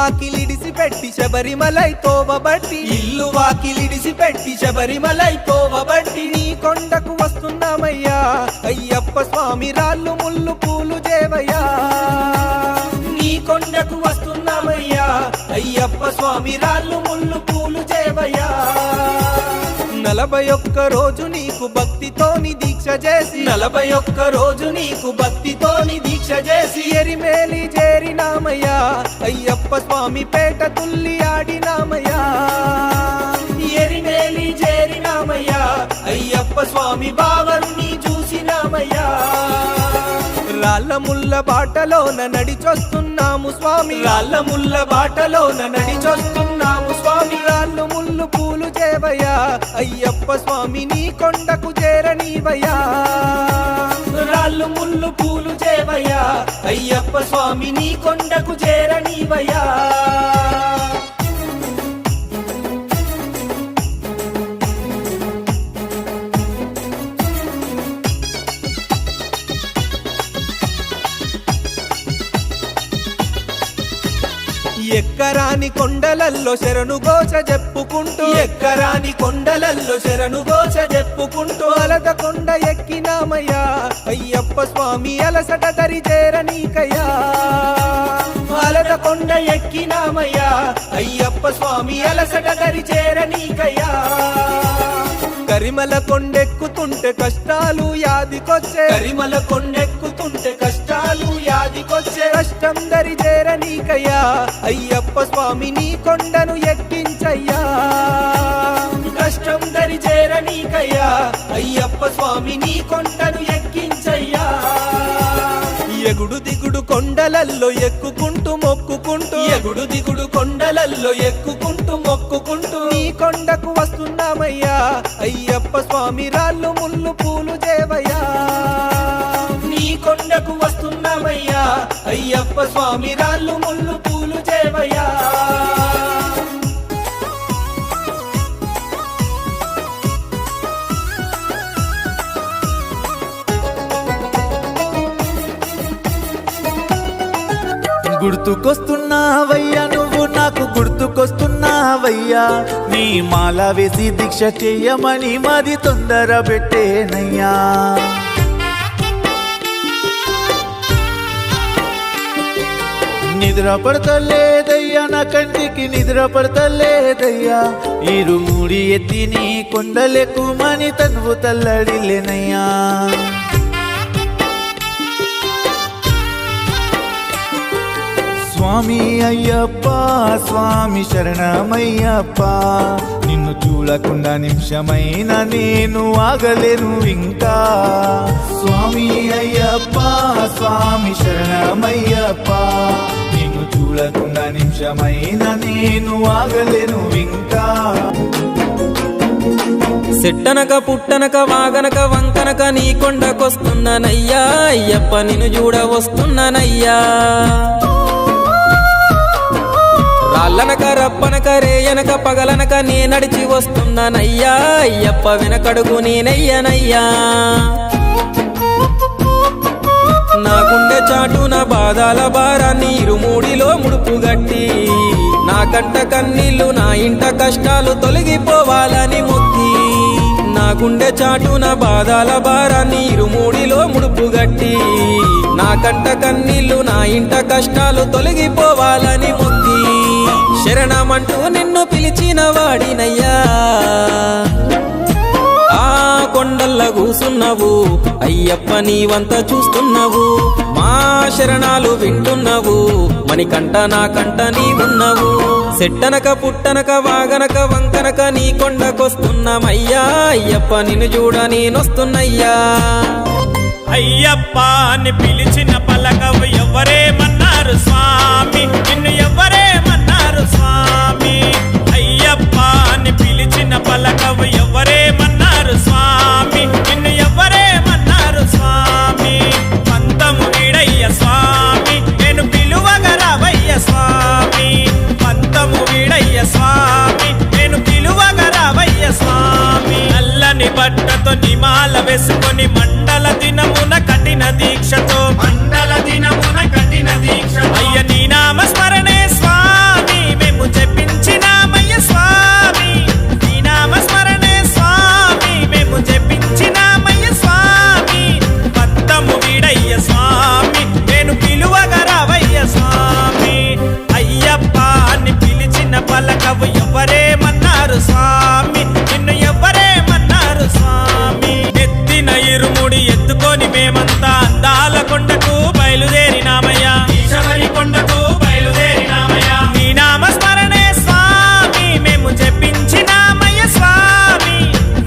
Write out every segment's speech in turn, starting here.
వాకిలిడిసి పెట్టి శబరిమలై తోవబట్టి ఇల్లు వాకిలిడిసి పెట్టి శబరిమలై తోవబట్టి నీ కొండకు వస్తున్నామయ్యా అయ్యప్ప స్వామి రాళ్ళు ముళ్ళు పూలు దేవయ్యా నీ కొండకు వస్తున్నామయ్యా అయ్యప్ప స్వామి రాళ్ళు ముళ్ళు పూలు దేవయ్యా 41 రోజు నీకు భక్తితోని దీక్ష చేసి 41 రోజు నీకు భక్తితోని దీక్ష చేసి ఎరిమేలి చేరినామయ్యా అయ్యప్ప స్వామి పేట తుల్లి ఆడినామయ్యా ఎరిమేలి చేరినామయ్యా అయ్యప్ప స్వామి బావరుని చూసినామయ్యా రాళ్ళ ముల్ల బాటలోన నడిచొస్తున్నాము స్వామి రాళ్ళ ముల్ల బాటలోన నడిచొస్తున్నాము స్వామి రాళ్ళు ముళ్ళు పూలు చేవయ్యా అయ్యప్ప స్వామి నీ కొండకు చేరనీవయ్యా రాళ్ళు ముళ్ళు పూలు చేవయ్యా అయ్యప్ప స్వామి నీ కొండకు చేరనీవయ్యా ఎక్కరాని కొండలల్లో శరణు గోచ చెప్పుకుంటూ ఎక్కరాని కొండలల్లో శరణు గోచ చెప్పుకుంటూ అలద కొండ ఎక్కినామయ్యా అయ్యప్ప స్వామి అలసట దరి చేరనీకయ్యా అలద కొండ ఎక్కినామయ్యా అయ్యప్ప స్వామి అలసట దరి చేరనీకయ్యా కరిమల కొండెక్కుతుంటే కష్టాలు యాదికొచ్చే కరిమల కొండెక్కుతుంటే కష్టాలు యాదికొచ్చే కష్టం దరి చేరనీకయ్యా అయ్యప్ప స్వామి నీ కొండను ఎక్కించయ్యా కష్టం దరి చేరనీకయ్యా అయ్యప్ప స్వామి నీ కొండను ఎక్కించయ్యా ఎగుడు దిగుడు కొండలల్లో ఎక్కుకుంటూ మొక్కుకుంటూ ఎగుడు దిగుడు కొండలల్లో ఎక్కుకుంటూ మొక్కుకుంటూ నీ కొండకు వస్తున్నామయ్యా అయ్యప్ప స్వామి రాళ్ళు ముళ్ళు పూలు దేవయ్యా నీ కొండకు వస్తున్నామయ్యా అయ్యప్ప స్వామి రాళ్ళు ముళ్ళు పూలు దేవయ్యా గుర్తుకొస్తున్నావయ్యా నువ్వు నాకు గుర్తుకొస్తున్నావయ్యా నీ మాల వేసి దీక్ష చెయ్యమని మాది తొందర పెట్టేనయ్యా నిద్ర పడతలేదయ్యా నా కంటికి నిద్ర పడతలేదయ్యా ఇరుముడి ఎత్తి నీ కొండలెక్కుమని తనువు తల్లడిలేనయ్యా స్వామి అయ్యప్ప స్వామి శరణమయ్యప్ప నిన్ను చూడకుండా నిమిషమైన నేను ఆగలేను ఇంకా స్వామి అయ్యప్ప స్వామి శరణమయ్యప్ప నిన్ను చూడకుండా నిమిషమైన నేను ఆగలేను ఇంకా సెట్టనక పుట్టనక వాగనక వంకనక నీ కొండకొస్తున్నానయ్యా అయ్యప్ప నిన్ను చూడ వస్తున్నానయ్యా రాళ్ళనక రప్పనక రేయనక పగలనక నే నడిచి వస్తున్నానయ్యా అయ్యప్ప వెనకడుగు నేనయ్యనయ్యా నా గుండె చాటున బాధల భారాన్ని ఇరుమూడిలో ముడుపు గట్టి నా కంట కన్నీళ్లు నా ఇంట కష్టాలు తొలగిపోవాలని మొక్కి నా గుండె చాటున బాధల భారాన్ని ఇరుమూడిలో ముడుపు గట్టి నా కంట కన్నీళ్లు నా ఇంట కష్టాలు తొలగిపోవాలని మొక్కి శరణమంటూ నిన్ను పిలిచిన వాడినయ్యా ఆ కొండల్ల కూసున్నావు అయ్యప్ప నీవంత చూస్తున్నావు మా శరణాలు వింటున్నావు మణికంట నా కంట నీవున్నావు సెట్టనక పుట్టనక వాగనక వంకనక నీ కొండకొస్తున్నామయ్యా అయ్యప్ప నిన్ను చూడ నేనొస్తున్నయ్యా అయ్యప్ప అని పిలిచిన పలకవు ఎవరేమన్నారు స్వామి నిన్ను ఎవరేమన్నారు స్వామి అయ్యప్ప అని పిలిచిన పలకవు ఎవరేమన్నారు స్వామి నిన్ను ఎవరేమన్నారు స్వామి పంతము వీడయ్య స్వామి నేను పిలువగరావయ్య స్వామి పంతము వీడయ్య స్వామి నేను పిలువగరావయ్య స్వామి నల్లని బట్టతో నిమాల వేసుకొని మండల దినమున కఠిన దీక్షతో మండల దినమున కఠిన దీక్ష అయ్య నీ నామ స్మరణే స్వామి మేమంతా అందాల కొండకు బయలుదేరినామయ్యా శబరి కొండకు బయలుదేరినామయ్యా నీ నామ స్మరణే స్వామి మేము జపించినామయ్య స్వామి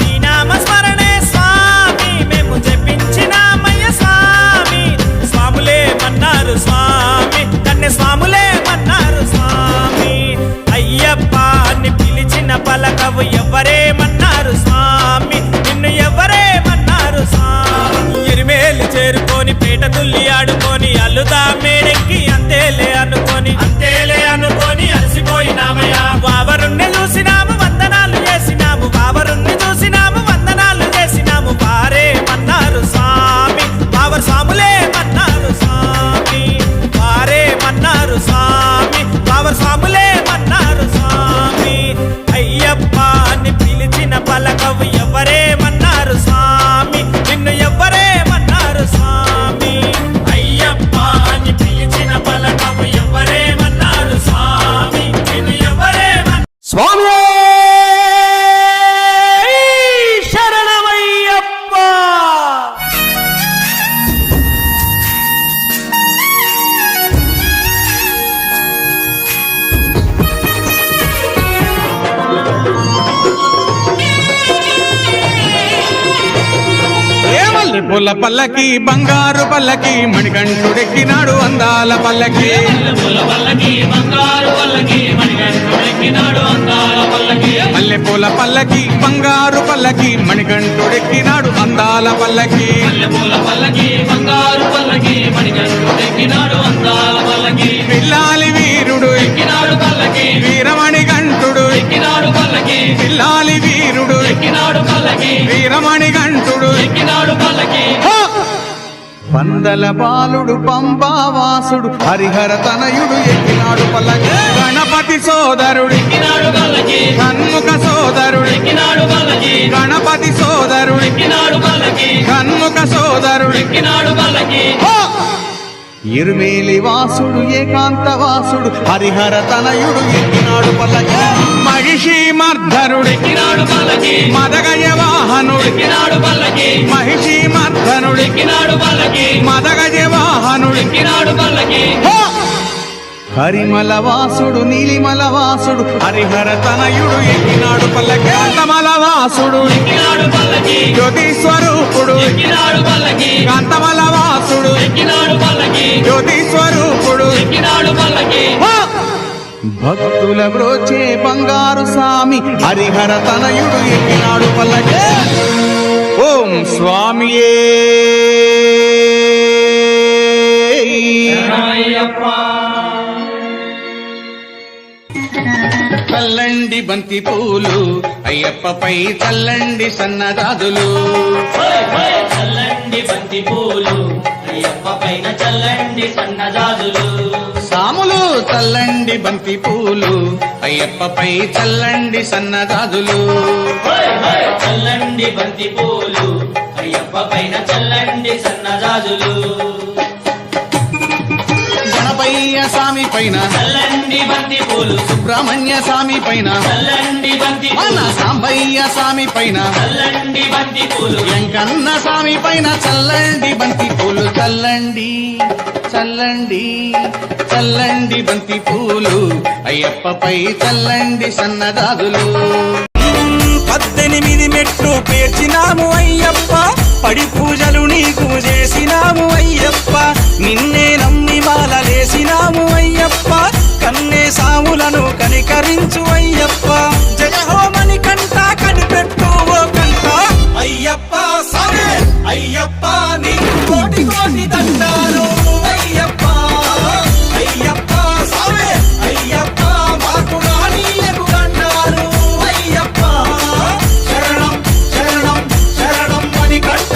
నీ నామ స్మరణే స్వామి మేము జపించినామయ్య స్వామి స్వాములే మన్నారు స్వామి కన్నె స్వాములే మన్నారు స్వామి అయ్యప్ప అని పిలిచిన పలకవు ఎవరేమన్నారు స్వామి నిన్ను ఎవరేమన్నారు స్వామి ఎరిమేలు చేరుకొని పేట తుల్లి ఆడుకొని అల్లుదా మేడెక్కి అంతేలే అనుకొని అలసిపోయినామయ్యా వావరుణ్ణి చూసినాము వందనాలు చేసినాము వావరుణ్ణి చూసినాము వందనాలు చేసినాము వారే మన్నారు స్వామి వావరు స్వాములే మన్నారు స్వామి వారే మన్నారు స్వామి వావరు స్వాములే మన్నారు స్వామి అయ్యప్ప అని పిలిచిన పలకవు ఎవరేమన్నారు స్వామి నిన్ను ఎవరేమన్నారు స్వామి అయ్యప్ప అని పిలిచిన పలకవు ఎవరేమన్నారు స్వామి నిన్ను ఎవరేమన్నారు స్వామి శరణమయ్యప్ప. పుల్ల పల్లకి బంగారు పల్లకి మణికంఠుడెక్కినాడు అందాల పల్లకి మల్లె పూల పల్లకి బంగారు పల్లకి మణికంఠుడెక్కినాడు అందాల పల్లకి పిల్లాలి వీరుడు వీరమణి గంటుడు పిల్లాలి వీరుడు వీరమణి గంటుడు పందల బాలుడు పంబావాసుడు హరిహర తనయుడు ఎక్కినాడు పల్లకి గణపతి సోదరుడు కన్ముఖ సోదరుడు గణపతి సోదరుడు కన్ముఖ సోదరుడు ఇరుమేలి వాసుడు ఏకాంత వాసుడు హరిహర తనయుడు ఎక్కినాడు పల్లకి మహిషి మర్ధనుడు మదగజ వాహనుడు మహిషి మర్ధనుడు మదగజ వాహనుడు హరిమల వాసుడు నీలిమల వాసుడు హరిహర తనయుడు ఎక్కినాడు పల్లకి కాంతమల వాసుడు జ్యోతి స్వరూపుడు కాంతమల వాసుడు జ్యోతి స్వరూపుడు భక్తుల బ్రోచే బంగారు స్వామి హరిహర తనయుడు ఎక్కినాడు పల్లకి ఓం స్వామియే చల్లండి బంతి పూలు అయ్యప్పపై చల్లండి సన్నజాజులు చల్లండి బంతి పూలు అయ్యప్ప పైన చల్లండి సన్నజాజులు సాములు చల్లండి బంతి పూలు అయ్యప్పపై చల్లండి సన్నజాజులు చల్లండి బంతి పూలు అయ్యప్ప పైన చల్లండి సన్నజాజులు గణపయ్య స్వామి పైన చల్లండి బంతి పూలు సుబ్రహ్మణ్య స్వామి పైన చల్లండి బంతి మన పూలు సాంబయ్య స్వామి పైన చల్లండి బంతి పూలు వెంకన్న స్వామి పైన చల్లండి బంతి పూలు చల్లండి చల్లండి చల్లండి బంతి పూలు అయ్యప్పపై చల్లండి సన్నజాజులు 18 మెట్లు పేర్చినాము అయ్యప్ప పడి పూజలు నీకు చేసినాము అయ్యప్ప నిన్నే నమ్మి మాలలేసినాము అయ్యప్ప కన్నే సాములను కనికరించు అయ్యప్ప జయ హోమని కంట కనిపెట్టు ఓ కంట అయ్యప్ప సరే అయ్యప్ప నీకు కోటి కోటి దండాలు అయ్యప్ప అయ్యప్ప సరే అయ్యప్ప మాకు రానీయకు దండాలు అయ్యప్ప శరణం శరణం శరణం అని కంట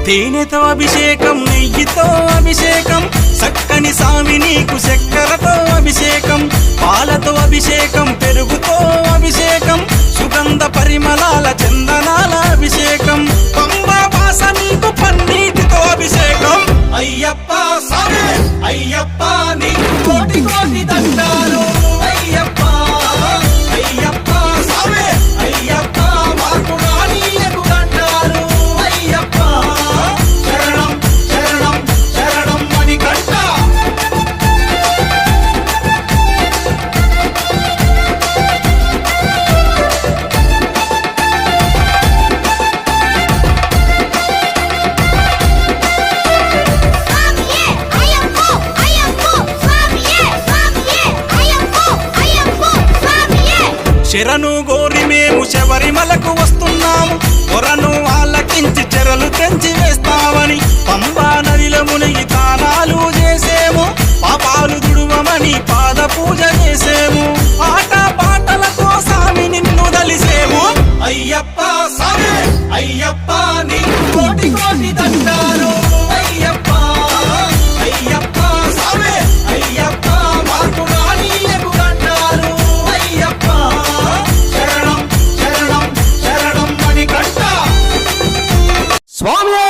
తేనెతో అభిషేకం నెయ్యితో అభిషేకం చక్కని స్వామి నీకు చక్కెరతో అభిషేకం పాలతో అభిషేకం పెరుగుతో అభిషేకం సుగంధ పరిమళాల చందనాల అభిషేకం పంబా వాస నీకు పన్నీటితో అభిషేకం అయ్యప్ప ఎరను గోరి మేము శబరిమలకు వస్తున్నాము కొరను ఆలకించి చెరలు తెంచి వేస్తామని పంబా నదిలో మునిగి తానాలు చేసేము పాపాలు దుడువమని పాద పూజ చేసేము ఆట పాటలతో సామి నిన్ను దలిసేము అయ్యప్ప సామి అయ్యప్ప నీకు కోటి కోటి దండాలు అయ్యప్ప అయ్యప్ప సామి అయ్యప్ప మాకు రానీయకు దండాలు అయ్యప్ప శరణం శరణం శరణం మణికంఠ స్వామి